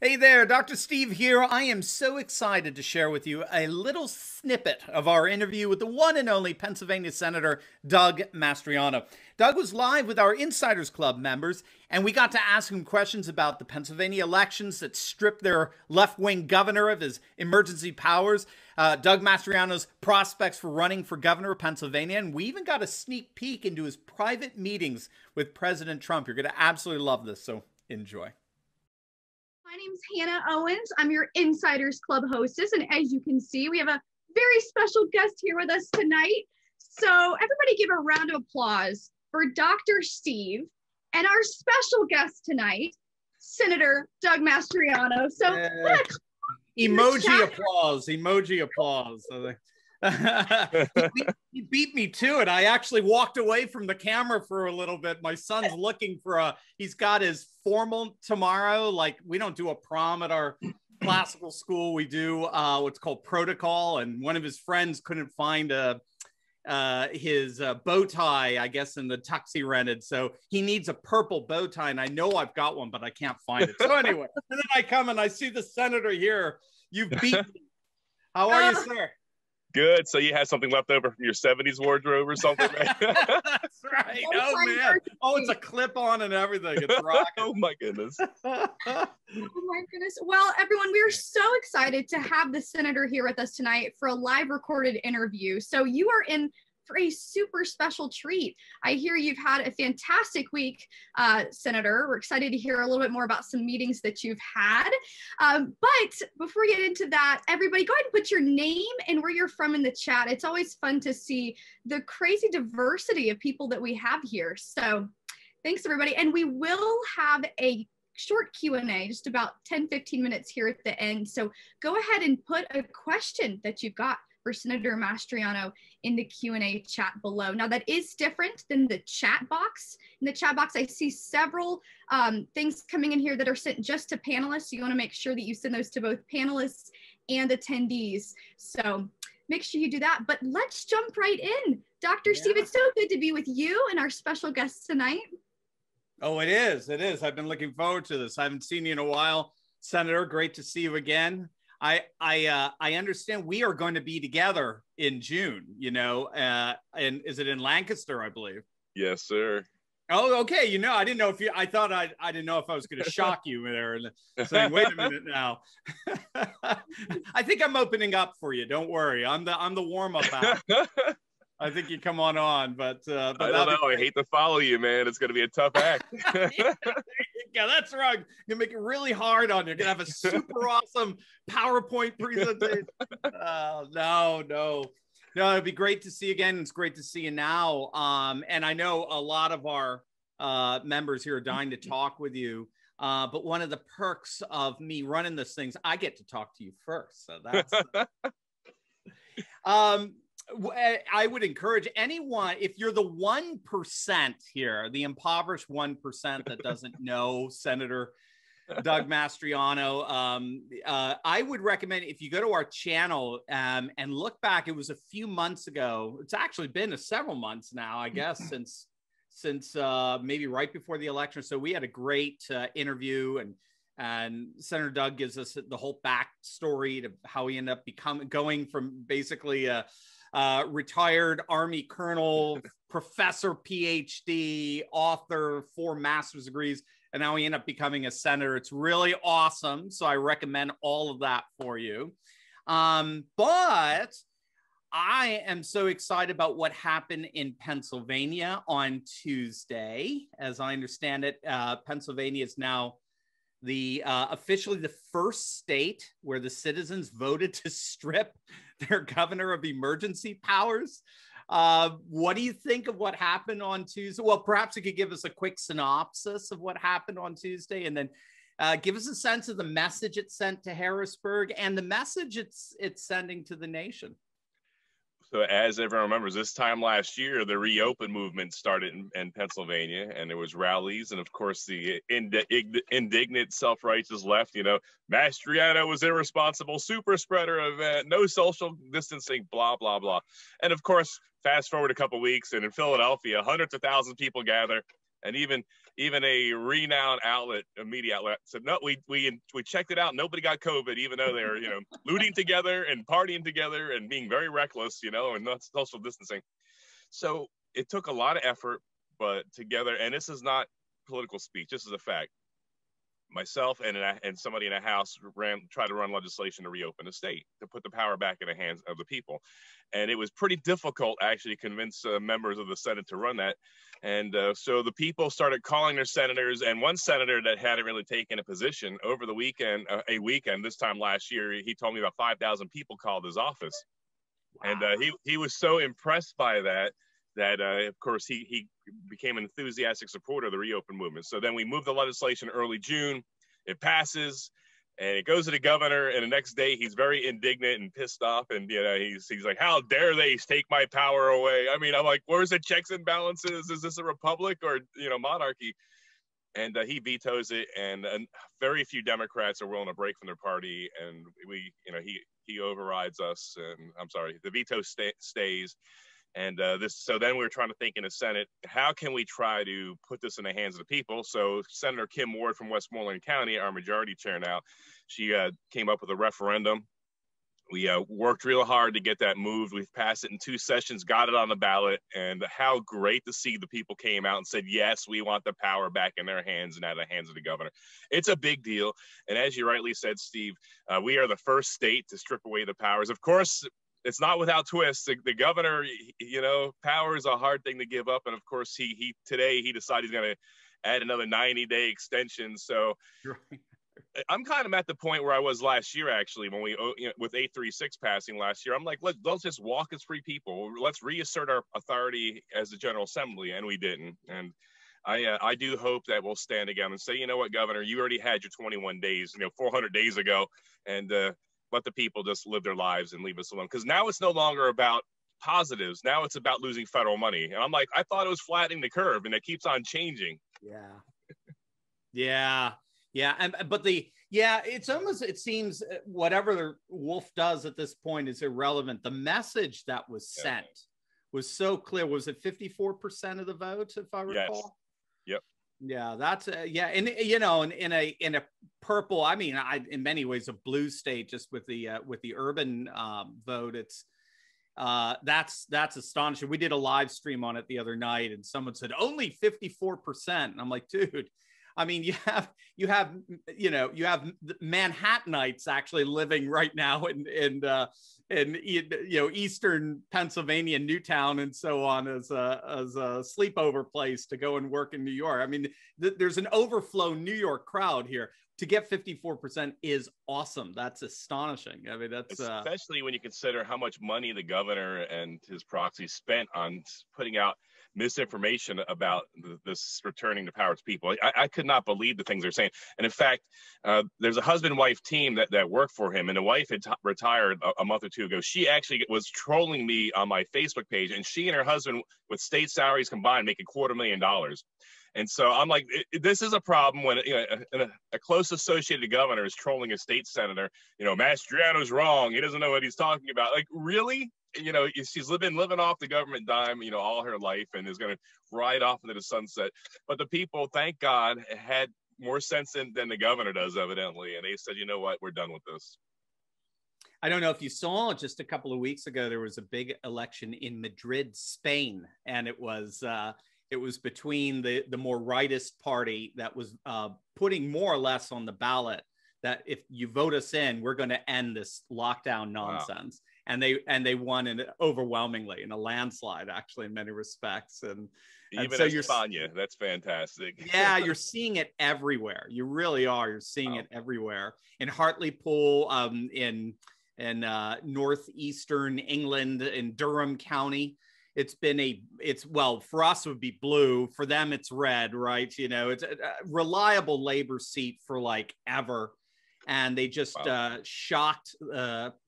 Hey there, Dr. Steve here. I am so excited to share with you a little snippet of our interview with the one and only Pennsylvania Senator Doug Mastriano. Doug was live with our Insiders Club members, and we got to ask him questions about the Pennsylvania elections that stripped their left-wing governor of his emergency powers, Doug Mastriano's prospects for running for governor of Pennsylvania, and we even got a sneak peek into his private meetings with President Trump. You're going to absolutely love this, so enjoy. My name's Hannah Owens. I'm your Insiders Club hostess. And as you can see, we have a very special guest here with us tonight. So everybody give a round of applause for Dr. Steve and our special guest tonight, Senator Doug Mastriano. So emoji applause, emoji applause. He beat me to it. I actually walked away from the camera for a little bit. My son's looking for he's got his formal tomorrow. Like, we don't do a prom at our classical school. We do what's called protocol. And one of his friends couldn't find his bow tie, I guess, in the tux he rented. So he needs a purple bow tie. And I know I've got one, but I can't find it. So anyway, and then I come and I see the senator here. You beat me. How are you, sir? Good. So you had something left over from your 70s wardrobe or something, right? That's right. Oh, man. Oh, it's a clip-on and everything. It's rocking. Oh, my goodness. Oh, my goodness. Well, everyone, we are so excited to have the senator here with us tonight for a live recorded interview. So you are in for a super special treat. I hear you've had a fantastic week, Senator. We're excited to hear a little bit more about some meetings that you've had. But before we get into that, everybody go ahead and put your name and where you're from in the chat. It's always fun to see the crazy diversity of people that we have here. So thanks, everybody. And we will have a short Q&A, just about 10-15 minutes here at the end. So go ahead and put a question that you've got for Senator Mastriano in the Q&A chat below. Now, that is different than the chat box. In the chat box, I see several things coming in here that are sent just to panelists. So you want to make sure that you send those to both panelists and attendees. So make sure you do that. But let's jump right in. Dr. Steve, it's so good to be with you and our special guest tonight. Oh, it is. It is. I've been looking forward to this. I haven't seen you in a while. Senator, great to see you again. I understand we are going to be together in June, you know, and is it in Lancaster, I believe? Yes, sir. Oh, okay. You know, I didn't know if I didn't know if I was going to shock you there and saying, wait a minute now. I think I'm opening up for you. Don't worry. I'm the warm-up act. I think you come on, but I don't know. I hate to follow you, man. It's going to be a tough act. Yeah, that's right. You're gonna make it really hard on you. You're gonna have a super awesome PowerPoint presentation. No, it'd be great to see you again. It's great to see you now. And I know a lot of our members here are dying to talk with you. But one of the perks of me running this thing is I get to talk to you first. So that's. I would encourage anyone, if you're the 1% here, the impoverished 1% that doesn't know Senator Doug Mastriano, I would recommend if you go to our channel and look back, it was a few months ago. It's actually been several months now, I guess, since maybe right before the election. So we had a great interview, and Senator Doug gives us the whole backstory to how he ended up going from basically a retired Army colonel, professor, PhD, author, 4 master's degrees, and now he ended up becoming a senator. It's really awesome. So I recommend all of that for you. But I am so excited about what happened in Pennsylvania on Tuesday. As I understand it, Pennsylvania is now officially the first state where the citizens voted to strip their governor of emergency powers. What do you think of what happened on Tuesday? Well, perhaps you could give us a quick synopsis of what happened on Tuesday, and then give us a sense of the message it sent to Harrisburg and the message it's sending to the nation. So as everyone remembers, this time last year, the reopen movement started in Pennsylvania, and there was rallies. And of course, the indignant self-righteous left, you know, Mastriano was irresponsible, super spreader event, no social distancing, blah, blah, blah. And of course, fast forward a couple of weeks, and in Philadelphia, hundreds of thousands of people gather. And even even a renowned outlet, a media outlet, said no. We checked it out. Nobody got COVID, even though they're looting together and partying together and being very reckless, and not social distancing. So it took a lot of effort, but together, and this is not political speech. This is a fact. Myself and somebody in a House tried to run legislation to reopen the state, to put the power back in the hands of the people. And it was pretty difficult actually to convince members of the Senate to run that. And so the people started calling their senators, and one senator that hadn't really taken a position over the weekend, this time last year, he told me about 5,000 people called his office. Wow. And he was so impressed by that, of course, he became an enthusiastic supporter of the reopen movement. So then we moved the legislation early June. It passes, and it goes to the governor. And the next day, he's very indignant and pissed off. And he's like, "How dare they take my power away?" I mean, I'm like, "Where's the checks and balances? Is this a republic or monarchy?" And he vetoes it, and very few Democrats are willing to break from their party. And he overrides us. And I'm sorry, the veto stays. And so then we're trying to think in the Senate, how can we try to put this in the hands of the people? So Senator Kim Ward from Westmoreland County, our majority chair now, she came up with a referendum. We worked real hard to get that moved. We've passed it in 2 sessions, got it on the ballot, and how great to see the people came out and said, yes, we want the power back in their hands and out of the hands of the governor. It's a big deal. And as you rightly said, Steve, we are the first state to strip away the powers. Of course, it's not without twists. The governor, power is a hard thing to give up. And of course, today he decided he's going to add another 90-day extension. So I'm kind of at the point where I was last year, actually, when we, with 836 passing last year. I'm like, let's just walk as free people. Let's reassert our authority as the General Assembly. And we didn't. And I do hope that we'll stand together and say, you know what, Governor, you already had your 21 days, 400 days ago. And, let the people just live their lives and leave us alone. Because now it's no longer about positives. Now it's about losing federal money. And I'm like, I thought it was flattening the curve, and it keeps on changing. Yeah. It seems whatever Wolf does at this point is irrelevant. The message that was sent was so clear. Was it 54% of the vote, if I recall? Yes. Yep. Yeah, that's and in a purple, I mean, in many ways a blue state, just with the urban vote, it's that's astonishing. We did a live stream on it the other night, and someone said only 54%, and I'm like, dude, I mean, you have Manhattanites actually living right now in Eastern Pennsylvania, Newtown, and so on, as a sleepover place to go and work in New York. I mean, there's an overflow New York crowd here. To get 54% is awesome. That's astonishing. I mean, that's especially when you consider how much money the governor and his proxy spent on putting out misinformation about this returning the power to people. I could not believe the things they're saying. And in fact, there's a husband-wife team that worked for him, and the wife had retired a month or two ago. She actually was trolling me on my Facebook page, and she and her husband, with state salaries combined, making $250,000. And so I'm like, this is a problem when a close associated governor is trolling a state senator. Mastriano's wrong. He doesn't know what he's talking about. Like, really? She's been living off the government dime, all her life, and is going to ride off into the sunset. But the people, thank God, had more sense than the governor does, evidently. And they said, you know what, we're done with this. I don't know if you saw, just a couple of weeks ago, there was a big election in Madrid, Spain, and it was between the more rightist party that was putting more or less on the ballot that if you vote us in, we're going to end this lockdown nonsense. Wow. And they won overwhelmingly in a landslide, actually, in many respects. And even so España, that's fantastic. Yeah, you're seeing it everywhere. You really are. You're seeing it everywhere. In Hartlepool, in northeastern England, in Durham County, well, for us it would be blue. For them, it's red, right? It's a reliable Labor seat for like ever. And they just shocked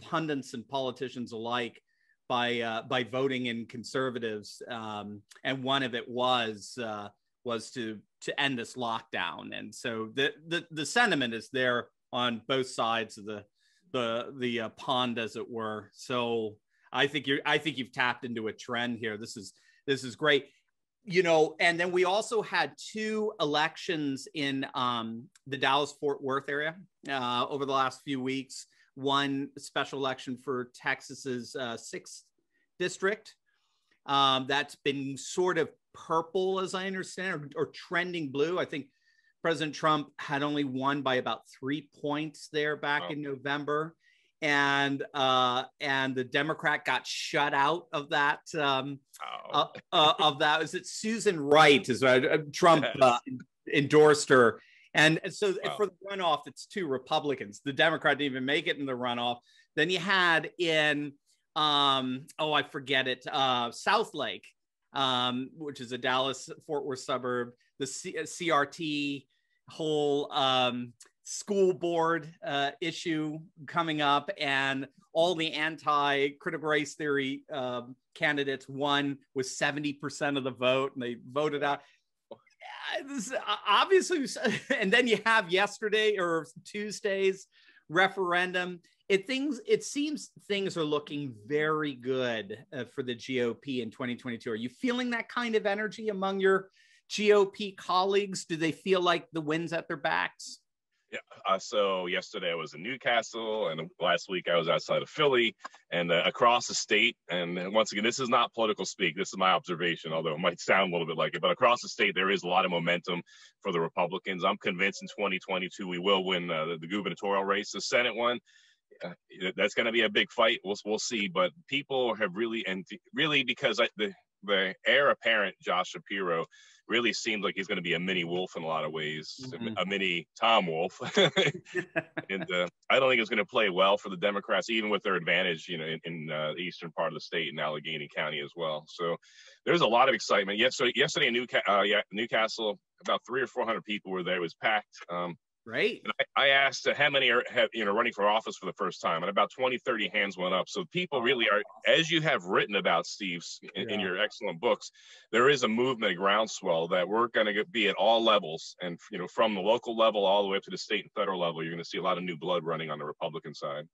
pundits and politicians alike by voting in conservatives. And one of it was to end this lockdown. And so the sentiment is there on both sides of the pond, as it were. So I think you've tapped into a trend here. This is great. and then we also had 2 elections in the Dallas-Fort Worth area over the last few weeks. One special election for Texas's 6th district. That's been sort of purple, as I understand, or trending blue. I think President Trump had only won by about 3 points there back in November. And the Democrat got shut out of that. Of that, is it Susan Wright? Is Trump endorsed her, and so for the runoff, it's 2 Republicans. The Democrat didn't even make it in the runoff. Then you had in I forget it, Southlake, which is a Dallas-Fort Worth suburb, the CRT whole school board issue coming up, and all the anti-critical race theory candidates won with 70% of the vote, and they voted out. This obviously, and then you have yesterday or Tuesday's referendum. It seems things are looking very good for the GOP in 2022. Are you feeling that kind of energy among your GOP colleagues? Do they feel like the wind's at their backs? Yeah. So yesterday I was in Newcastle, and last week I was outside of Philly, and across the state. And once again, this is not political speak. This is my observation, although it might sound a little bit like it. But across the state, there is a lot of momentum for the Republicans. I'm convinced in 2022 we will win the gubernatorial race. The Senate one, that's going to be a big fight. We'll see. But people have really because the heir apparent, Josh Shapiro, really seems like he's going to be a mini Wolf in a lot of ways, a mini Tom Wolf. And I don't think it's going to play well for the Democrats, even with their advantage, in the eastern part of the state in Allegheny County as well. So there's a lot of excitement. Yesterday in Newcastle, about 300 or 400 people were there. It was packed. Right. And I asked how many are running for office for the first time, and about 20, 30 hands went up. So people really are, as you have written about, Steve, in your excellent books, there is a movement, a groundswell that we're going to be at all levels, and from the local level all the way up to the state and federal level. You're going to see a lot of new blood running on the Republican side.